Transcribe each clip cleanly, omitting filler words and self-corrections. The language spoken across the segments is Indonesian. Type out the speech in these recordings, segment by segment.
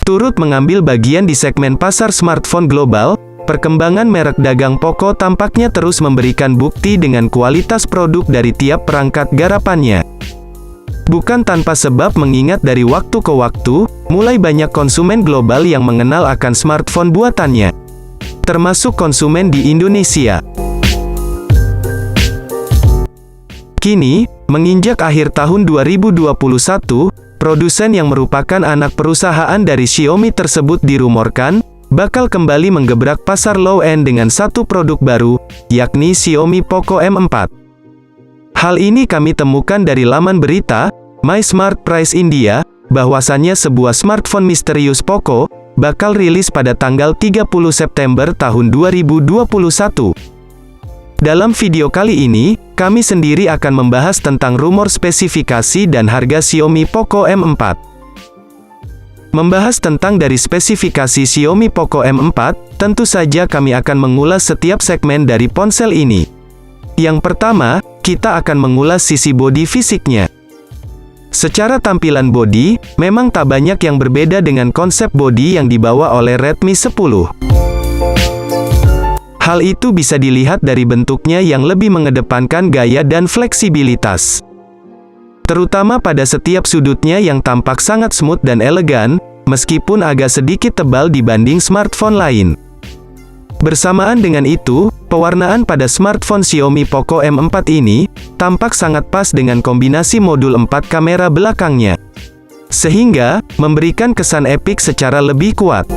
Turut mengambil bagian di segmen pasar smartphone global, perkembangan merek dagang Poco tampaknya terus memberikan bukti dengan kualitas produk dari tiap perangkat garapannya. Bukan tanpa sebab mengingat dari waktu ke waktu, mulai banyak konsumen global yang mengenal akan smartphone buatannya, termasuk konsumen di Indonesia. Kini, menginjak akhir tahun 2021, produsen yang merupakan anak perusahaan dari Xiaomi tersebut dirumorkan bakal kembali menggebrak pasar low-end dengan satu produk baru, yakni Xiaomi Poco M4. Hal ini kami temukan dari laman berita, My Smart Price India, bahwasannya sebuah smartphone misterius Poco bakal rilis pada tanggal 30 September tahun 2021. Dalam video kali ini, kami sendiri akan membahas tentang rumor spesifikasi dan harga Xiaomi Poco M4. Membahas tentang dari spesifikasi Xiaomi Poco M4, tentu saja kami akan mengulas setiap segmen dari ponsel ini. Yang pertama, kita akan mengulas sisi bodi fisiknya. Secara tampilan bodi, memang tak banyak yang berbeda dengan konsep bodi yang dibawa oleh Redmi 10. Hal itu bisa dilihat dari bentuknya yang lebih mengedepankan gaya dan fleksibilitas. Terutama pada setiap sudutnya yang tampak sangat smooth dan elegan, meskipun agak sedikit tebal dibanding smartphone lain. Bersamaan dengan itu, pewarnaan pada smartphone Xiaomi Poco M4 ini, tampak sangat pas dengan kombinasi modul 4 kamera belakangnya. Sehingga, memberikan kesan epik secara lebih kuat.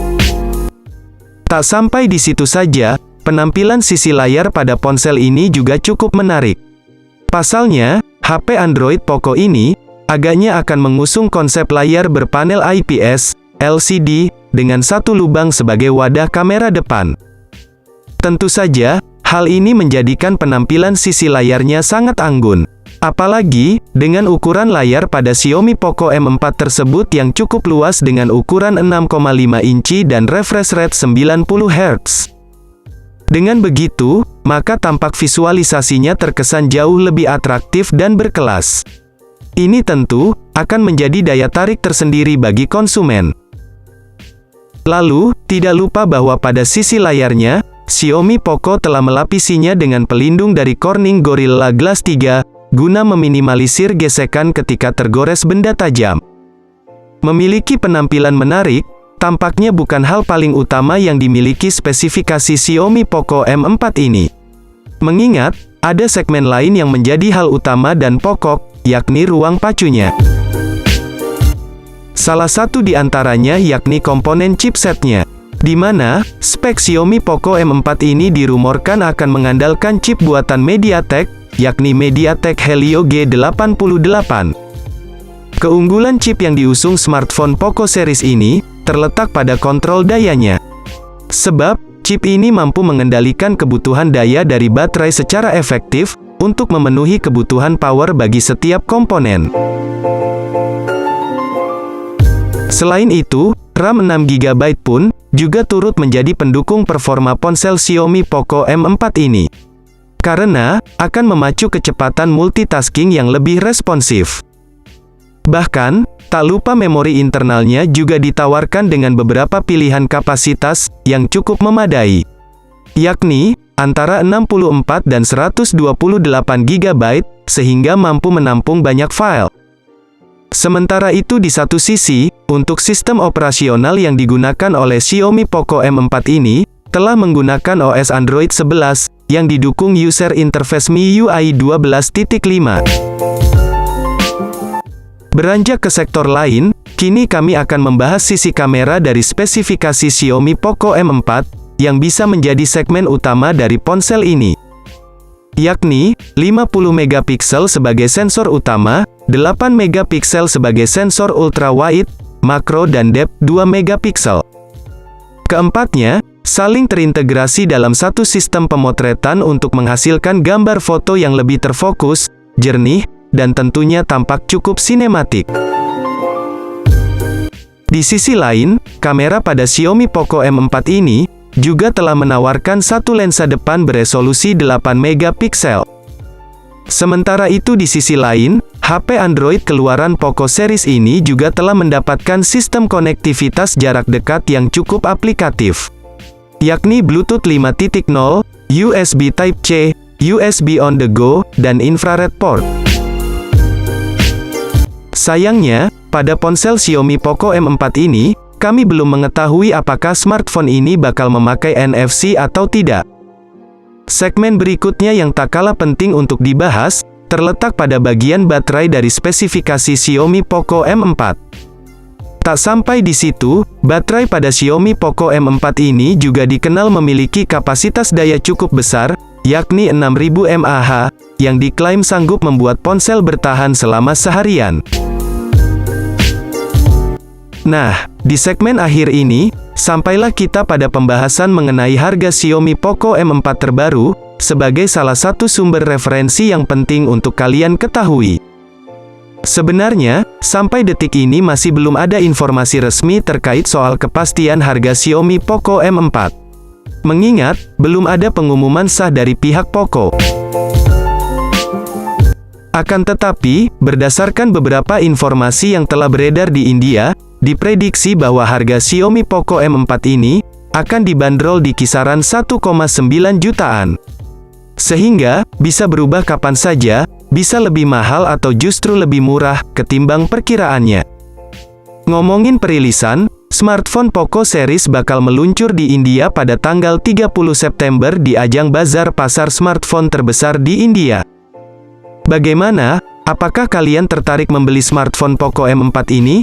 Tak sampai di situ saja, penampilan sisi layar pada ponsel ini juga cukup menarik. Pasalnya, HP Android Poco ini, agaknya akan mengusung konsep layar berpanel IPS, LCD, dengan satu lubang sebagai wadah kamera depan. Tentu saja, hal ini menjadikan penampilan sisi layarnya sangat anggun. Apalagi, dengan ukuran layar pada Xiaomi Poco M4 tersebut yang cukup luas dengan ukuran 6,5 inci dan refresh rate 90 Hz. Dengan begitu, maka tampak visualisasinya terkesan jauh lebih atraktif dan berkelas. Ini tentu akan menjadi daya tarik tersendiri bagi konsumen. Lalu, tidak lupa bahwa pada sisi layarnya, Xiaomi Poco telah melapisinya dengan pelindung dari Corning Gorilla Glass 3, guna meminimalisir gesekan ketika tergores benda tajam. Memiliki penampilan menarik, tampaknya bukan hal paling utama yang dimiliki spesifikasi Xiaomi Poco M4 ini. Mengingat, ada segmen lain yang menjadi hal utama dan pokok, yakni ruang pacunya. Salah satu di antaranya yakni komponen chipsetnya, di mana spek Xiaomi Poco M4 ini dirumorkan akan mengandalkan chip buatan MediaTek, yakni MediaTek Helio G88. Keunggulan chip yang diusung smartphone Poco series ini, terletak pada kontrol dayanya. Sebab, chip ini mampu mengendalikan kebutuhan daya dari baterai secara efektif, untuk memenuhi kebutuhan power bagi setiap komponen. Selain itu, RAM 6GB pun, juga turut menjadi pendukung performa ponsel Xiaomi Poco M4 ini. Karena, akan memacu kecepatan multitasking yang lebih responsif. Bahkan, tak lupa memori internalnya juga ditawarkan dengan beberapa pilihan kapasitas yang cukup memadai, yakni antara 64 dan 128 GB, sehingga mampu menampung banyak file. Sementara itu di satu sisi, untuk sistem operasional yang digunakan oleh Xiaomi Poco M4 ini, telah menggunakan OS Android 11, yang didukung user interface MIUI 12.5. Beranjak ke sektor lain, kini kami akan membahas sisi kamera dari spesifikasi Xiaomi Poco M4, yang bisa menjadi segmen utama dari ponsel ini. Yakni, 50 megapiksel sebagai sensor utama, 8 megapiksel sebagai sensor ultrawide, makro dan depth 2 megapiksel. Keempatnya, saling terintegrasi dalam satu sistem pemotretan untuk menghasilkan gambar foto yang lebih terfokus, jernih, dan tentunya tampak cukup sinematik. Di sisi lain, kamera pada Xiaomi Poco M4 ini juga telah menawarkan satu lensa depan beresolusi 8 megapiksel. Sementara itu di sisi lain, HP Android keluaran Poco series ini juga telah mendapatkan sistem konektivitas jarak dekat yang cukup aplikatif, yakni Bluetooth 5.0, USB Type-C, USB on the go, dan infrared port. Sayangnya, pada ponsel Xiaomi Poco M4 ini, kami belum mengetahui apakah smartphone ini bakal memakai NFC atau tidak. Segmen berikutnya yang tak kalah penting untuk dibahas, terletak pada bagian baterai dari spesifikasi Xiaomi Poco M4. Tak sampai di situ, baterai pada Xiaomi Poco M4 ini juga dikenal memiliki kapasitas daya cukup besar, yakni 6000 mAh, yang diklaim sanggup membuat ponsel bertahan selama seharian. Nah, di segmen akhir ini, sampailah kita pada pembahasan mengenai harga Xiaomi Poco M4 terbaru, sebagai salah satu sumber referensi yang penting untuk kalian ketahui. Sebenarnya, sampai detik ini masih belum ada informasi resmi terkait soal kepastian harga Xiaomi Poco M4. Mengingat, belum ada pengumuman sah dari pihak Poco. Akan tetapi, berdasarkan beberapa informasi yang telah beredar di India, diprediksi bahwa harga Xiaomi Poco M4 ini akan dibanderol di kisaran 1,9 jutaan. Sehingga, bisa berubah kapan saja, bisa lebih mahal atau justru lebih murah ketimbang perkiraannya. Ngomongin perilisan, smartphone Poco series bakal meluncur di India pada tanggal 30 September di ajang bazar pasar smartphone terbesar di India. Bagaimana? Apakah kalian tertarik membeli smartphone Poco M4 ini?